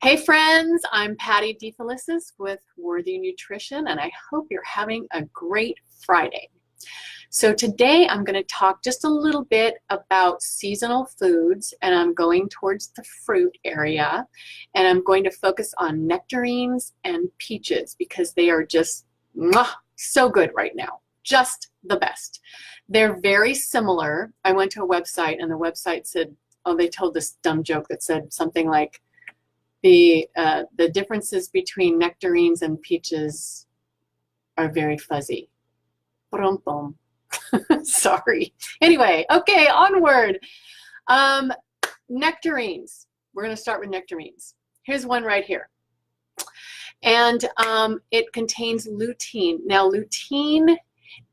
Hey friends, I'm Patty DeFelicis with Worthy Nutrition, and I hope you're having a great Friday. So today I'm going to talk just a little bit about seasonal foods, and I'm going towards the fruit area, and I'm going to focus on nectarines and peaches because they are just so good right now. Just the best. They're very similar. I went to a website and the website said, oh, they told this dumb joke that said something like, the differences between nectarines and peaches are very fuzzy. Brum-bum. Sorry. Anyway, okay, onward. Nectarines. We're going to start with nectarines. Here's one right here. And it contains lutein. Now, lutein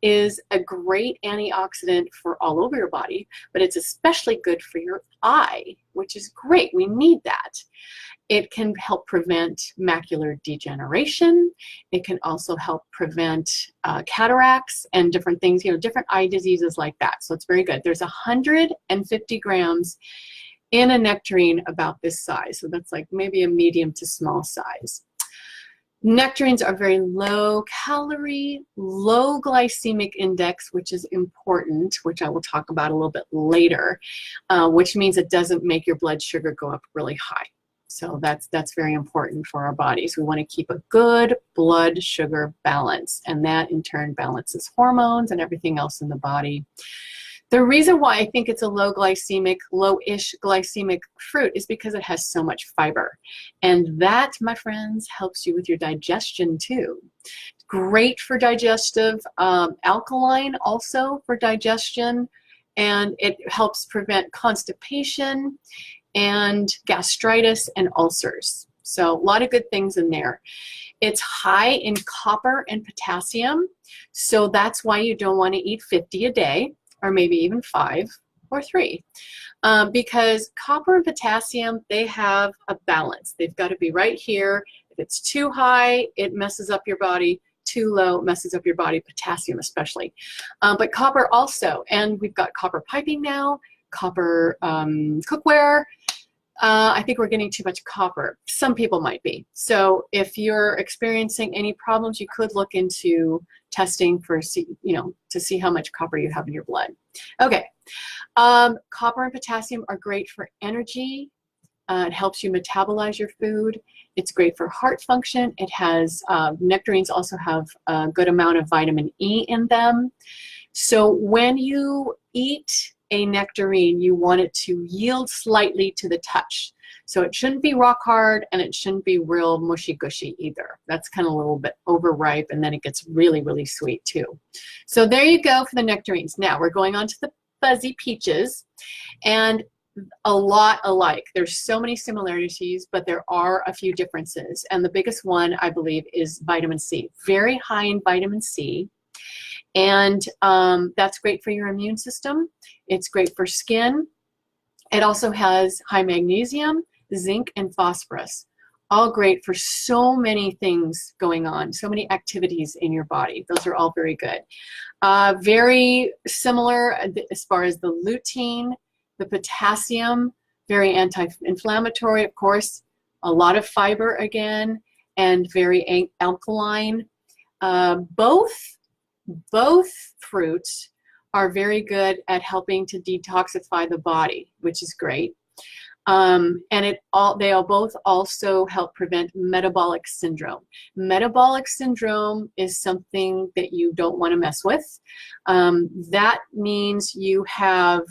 is a great antioxidant for all over your body, but it's especially good for your eye, which is great. We need that. It can help prevent macular degeneration. It can also help prevent cataracts and different things, different eye diseases like that. So it's very good. There's 150 grams in a nectarine about this size. So that's like maybe a medium to small size. Nectarines are very low calorie, low glycemic index, which is important, which I will talk about a little bit later, which means it doesn't make your blood sugar go up really high. So that's very important for our bodies. We want to keep a good blood sugar balance, and that in turn balances hormones and everything else in the body. The reason why I think it's a low-ish glycemic fruit is because it has so much fiber. And that, my friends, helps you with your digestion too. Great for digestive, alkaline also for digestion, and it helps prevent constipation and gastritis and ulcers. So a lot of good things in there. It's high in copper and potassium, so that's why you don't want to eat 50 a day, or maybe even 5 or 3. Because copper and potassium, they have a balance. They've got to be right here. If it's too high, it messes up your body. Too low, messes up your body, potassium especially. But copper also, and we've got copper piping now, copper cookware. I think we're getting too much copper. Some people might be. So if you're experiencing any problems, you could look into testing for, to see how much copper you have in your blood. Okay, copper and potassium are great for energy. It helps you metabolize your food. It's great for heart function. It has, nectarines also have a good amount of vitamin E in them. So when you eat a nectarine, you want it to yield slightly to the touch. So it shouldn't be rock hard, and it shouldn't be real mushy gushy either. That's kind of a little bit overripe, and then it gets really, really sweet too. So there you go for the nectarines. Now we're going on to the fuzzy peaches, and a lot alike. There's so many similarities, but there are a few differences. And the biggest one, I believe, is vitamin C. Very high in vitamin C. And that's great for your immune system. It's great for skin. It also has high magnesium, zinc, and phosphorus. All great for so many things going on, so many activities in your body. Those are all very good. Very similar as far as the lutein, the potassium, very anti-inflammatory, of course. A lot of fiber again, and very alkaline. Both fruits are very good at helping to detoxify the body, which is great. And they both also help prevent metabolic syndrome. Metabolic syndrome is something that you don't want to mess with. That means you have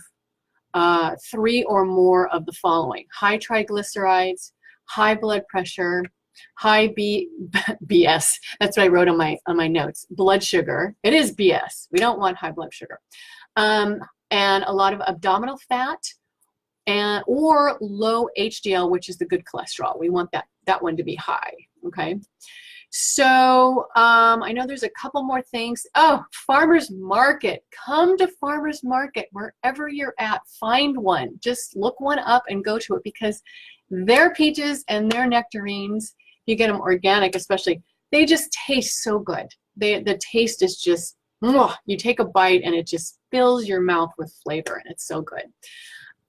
3 or more of the following: high triglycerides, high blood pressure, high BS. That's what I wrote on my notes. Blood sugar. It is BS. We don't want high blood sugar. And a lot of abdominal fat, or low HDL, which is the good cholesterol. We want that one to be high. Okay. So I know there's a couple more things. Oh, farmers market. Come to farmers market wherever you're at. Find one. Just look one up and go to it, because their peaches and their nectarines, you get them organic especially, they just taste so good. The taste is just, you take a bite and it just fills your mouth with flavor, and it's so good.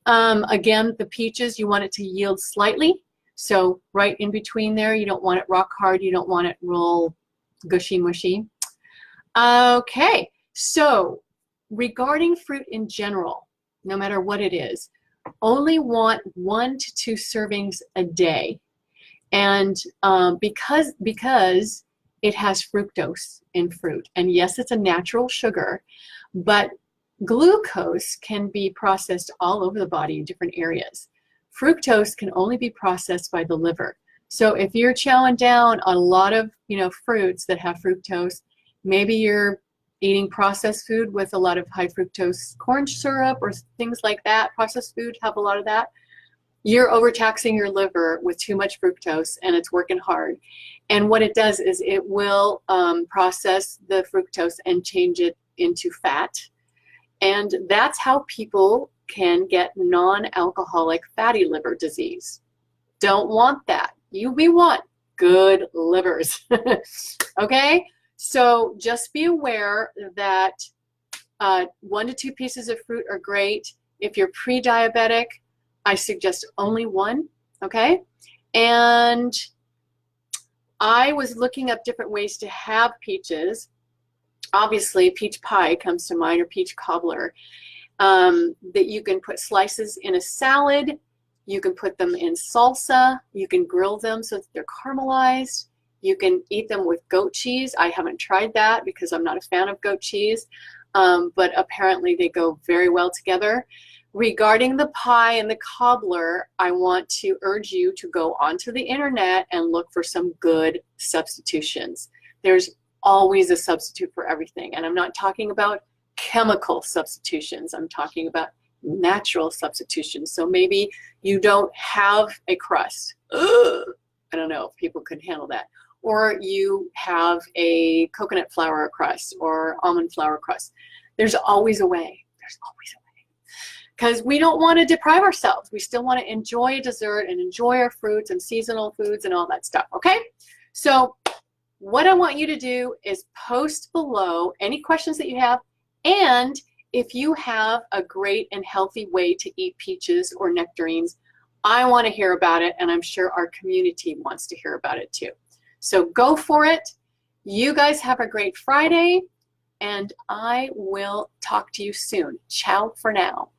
Again, the peaches, you want it to yield slightly So right in between there, you don't want it rock hard, you don't want it real gushy mushy. Okay, so regarding fruit in general, no matter what it is, only want 1 to 2 servings a day. And because it has fructose in fruit, and yes, it's a natural sugar, but glucose can be processed all over the body in different areas. Fructose can only be processed by the liver. So if you're chowing down on a lot of, fruits that have fructose, maybe you're eating processed food with a lot of high fructose corn syrup or things like that. Processed food have a lot of that. You're overtaxing your liver with too much fructose, and it's working hard. And what it does is it will process the fructose and change it into fat. And that's how people can get non-alcoholic fatty liver disease. Don't want that. We want good livers. Okay? So just be aware that 1 to 2 pieces of fruit are great. If you're pre-diabetic, I suggest only 1, okay? And I was looking up different ways to have peaches. Obviously, peach pie comes to mind, or peach cobbler, that you can put slices in a salad. You can put them in salsa. You can grill them so that they're caramelized. You can eat them with goat cheese. I haven't tried that because I'm not a fan of goat cheese, but apparently they go very well together. Regarding the pie and the cobbler, I want to urge you to go onto the internet and look for some good substitutions. There's always a substitute for everything. And I'm not talking about chemical substitutions. I'm talking about natural substitutions. So maybe you don't have a crust. Ugh, I don't know if people could handle that. Or you have a coconut flour crust or almond flour crust. There's always a way. There's always a way. Because we don't want to deprive ourselves. We still want to enjoy a dessert and enjoy our fruits and seasonal foods and all that stuff, okay? So what I want you to do is post below any questions that you have, and if you have a great and healthy way to eat peaches or nectarines, I want to hear about it, and I'm sure our community wants to hear about it too. So go for it. You guys have a great Friday, and I will talk to you soon. Ciao for now.